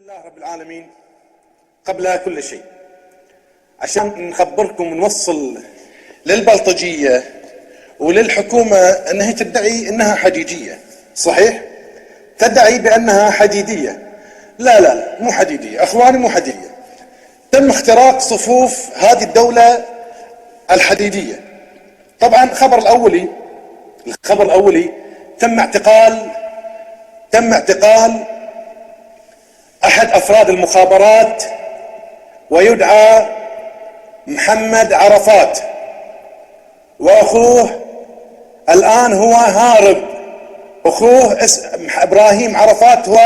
لله رب العالمين. قبل كل شيء عشان نخبركم ونوصل للبلطجية وللحكومة انها تدعي انها حديدية. صحيح؟ تدعي بانها حديدية. لا مو حديدية اخواني، مو حديدية. تم اختراق صفوف هذه الدولة الحديدية. طبعا الخبر الاولي تم اعتقال احد افراد المخابرات ويدعى محمد عرفات، واخوه الان هو هارب. اخوه ابراهيم عرفات هو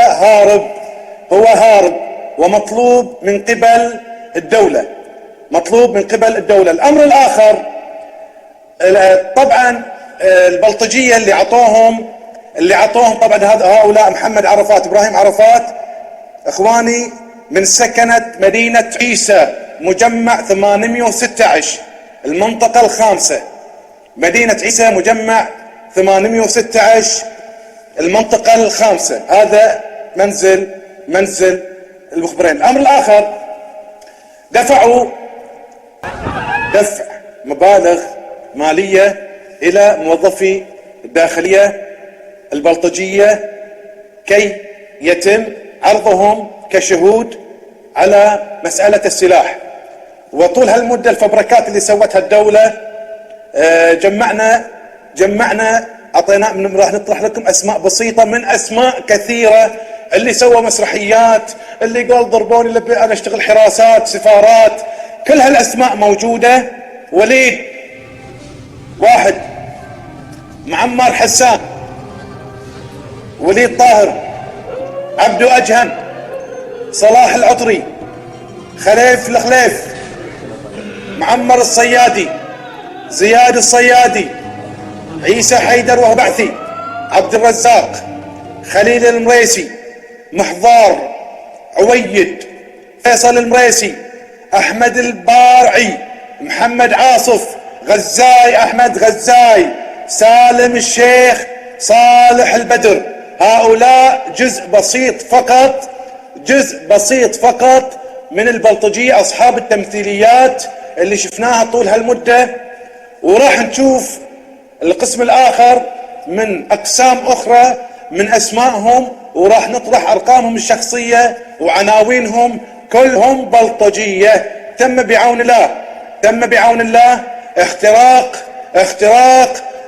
هارب ومطلوب من قبل الدولة. الامر الاخر، طبعا البلطجية اللي عطوهم طبعا هؤلاء محمد عرفات ابراهيم عرفات اخواني من سكنة مدينة عيسى مجمع 816 المنطقة الخامسة. مدينة عيسى مجمع 816 المنطقة الخامسة، هذا منزل المخبرين. الامر الاخر، دفع مبالغ مالية الى موظفي الداخلية البلطجية كي يتم عرضهم كشهود على مسألة السلاح. وطول هالمدة الفبركات اللي سوتها الدولة جمعنا اعطينا، راح نطرح لكم اسماء بسيطة من اسماء كثيرة اللي سووا مسرحيات، اللي قال ضربوني انا اشتغل حراسات سفارات، كل هالاسماء موجودة. وليد واحد، معمر حسان، وليد طاهر، عبدو أجهم، صلاح العطري، خليف الخليف، معمر الصيادي، زياد الصيادي، عيسى حيدر وهو بعثي، عبد الرزاق، خليل المريسي، محضار، عويد، فيصل المريسي، أحمد البارعي، محمد عاصف، غزاي أحمد غزاي، سالم الشيخ، صالح البدر. هؤلاء جزء بسيط فقط من البلطجية، أصحاب التمثيليات اللي شفناها طول هالمدة. وراح نشوف القسم الآخر من أقسام أخرى من أسمائهم، وراح نطرح أرقامهم الشخصية وعناوينهم، كلهم بلطجية. تم بعون الله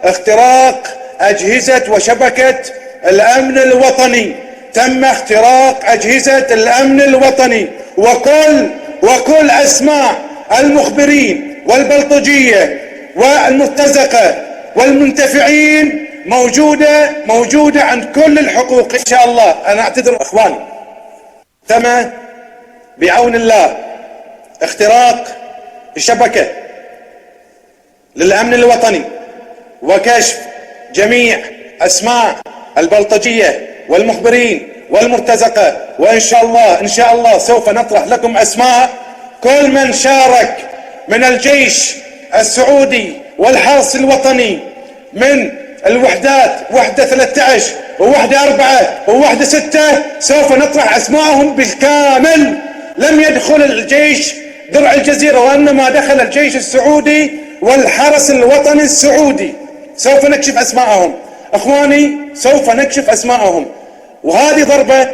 اختراق أجهزة وشبكة الأمن الوطني. تم اختراق أجهزة الأمن الوطني، وكل أسماء المخبرين والبلطجية والمرتزقة والمنتفعين موجودة عند كل الحقوق إن شاء الله. أنا أعتذر أخواني. تم بعون الله اختراق الشبكة للأمن الوطني وكشف جميع أسماء البلطجية والمخبرين والمرتزقة، وإن شاء الله سوف نطرح لكم أسماء كل من شارك من الجيش السعودي والحرس الوطني، من الوحدات، وحدة 13 ووحدة 4 ووحدة 6، سوف نطرح أسماءهم بالكامل. لم يدخل الجيش درع الجزيرة، وإنما دخل الجيش السعودي والحرس الوطني السعودي. سوف نكشف أسماءهم أخواني، سوف نكشف أسماءهم. وهذه ضربة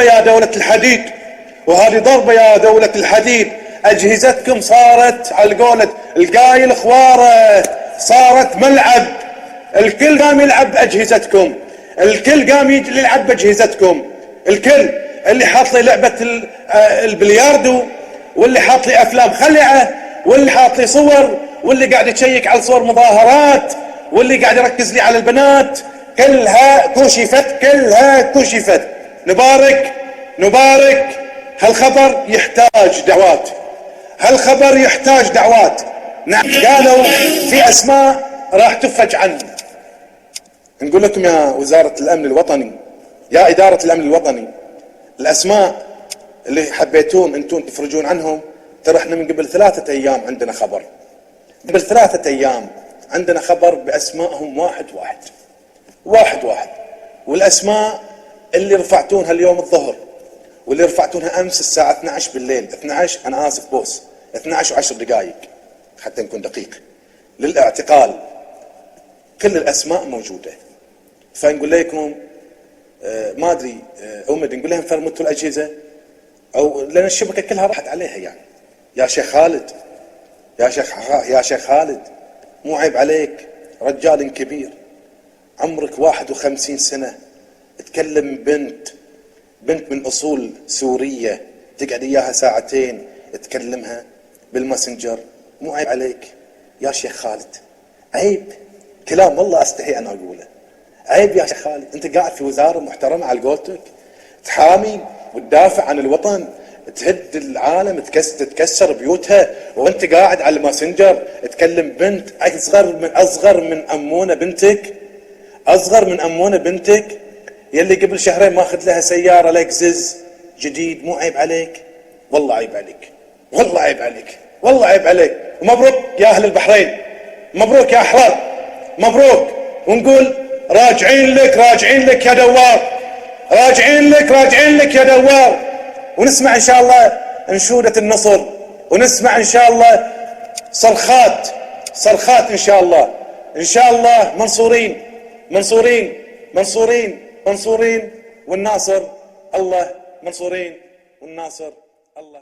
يا دولة الحديد. أجهزتكم صارت على قولة القايل خوارة، صارت ملعب. الكل قام يلعب بأجهزتكم، الكل قام يلعب بأجهزتكم، الكل اللي حاط لي لعبة البلياردو، واللي حاط لي أفلام خلعة، واللي حاط لي صور، واللي قاعد يشيك على صور مظاهرات، واللي قاعد يركز لي على البنات، كلها كشفت. نبارك. هالخبر يحتاج دعوات. نعم، قالوا في اسماء راح تفرج عنه. نقول لكم يا وزارة الامن الوطني، يا ادارة الامن الوطني، الاسماء اللي حبيتون انتم تفرجون عنهم، ترى احنا من قبل 3 ايام عندنا خبر باسمائهم واحد واحد، والاسماء اللي رفعتونها اليوم الظهر واللي رفعتونها امس الساعة 12 بالليل، 12 انا اسف بوس، 12 و10 دقائق حتى نكون دقيق، للاعتقال، كل الاسماء موجودة. فنقول لكم ما ادري امد، نقول لهم فرمتوا الاجهزة، او لان الشبكة كلها راحت عليها يعني. يا شيخ خالد، يا شيخ خالد، مو عيب عليك؟ رجال كبير عمرك 51 سنة، تكلم بنت من اصول سورية، تقعد اياها ساعتين تكلمها بالماسنجر، مو عيب عليك يا شيخ خالد؟ عيب، كلام والله استحي انا اقوله، عيب يا شيخ خالد. انت قاعد في وزارة محترمة على قولتك، تحامي وتدافع عن الوطن، تهد العالم، تكسر بيوتها، وانت قاعد على الماسنجر تكلم بنت اصغر من امونة بنتك، اصغر من امونة بنتك، يلي قبل شهرين ماخذ لها سيارة لكزس جديد. مو عيب عليك؟ والله عيب عليك، والله عيب عليك، والله عيب عليك. ومبروك يا اهل البحرين، مبروك يا احرار، مبروك. ونقول راجعين لك يا دوار، راجعين لك يا دوار. ونسمع ان شاء الله انشودة النصر، ونسمع ان شاء الله صرخات ان شاء الله منصورين، والناصر الله، منصورين والناصر الله.